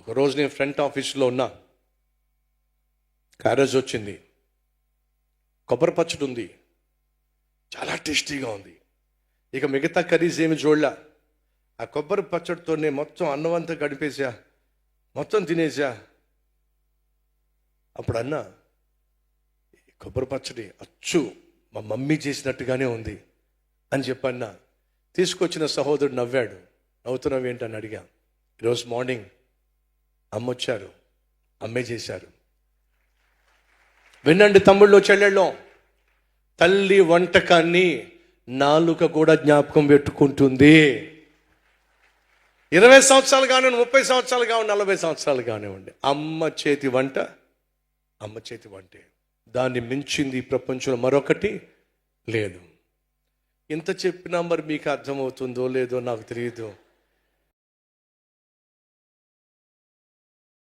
ఒకరోజు నేను ఫ్రంట్ ఆఫీస్లో ఉన్నా, క్యారేజ్ వచ్చింది, కొబ్బరి పచ్చడి ఉంది, చాలా టేస్టీగా ఉంది. ఇక మిగతా కర్రీస్ ఏమి చూడలే. ఆ కొబ్బరి పచ్చడితోనే మొత్తం అన్నం అంతా గడిపేసా, మొత్తం తినేసా. అప్పుడు అన్నా, కొబ్బరి పచ్చడి అచ్చు మా మమ్మీ చేసినట్టుగానే ఉంది అని చెప్పన్నా. తీసుకొచ్చిన సహోదరుడు నవ్వాడు. నవ్వుతున్నావు ఏంటని అడిగా. ఈరోజు మార్నింగ్ అమ్మ వచ్చారు, అమ్మే చేశారు. వినండి తమ్ముళ్ళు చెల్లెళ్ళు, తల్లి వంటకాన్ని నాలుక కూడా జ్ఞాపకం పెట్టుకుంటుంది. 20 సంవత్సరాలు కానివ్వండి, 30 సంవత్సరాలు కానివ్వండి, 40 సంవత్సరాలు కానివ్వండి, అమ్మ చేతి వంట అమ్మ చేతి వంటే. దాన్ని మించింది ఈ ప్రపంచంలో మరొకటి లేదు. ఇంత చెప్పినా మరి మీకు అర్థమవుతుందో లేదో నాకు తెలియదు.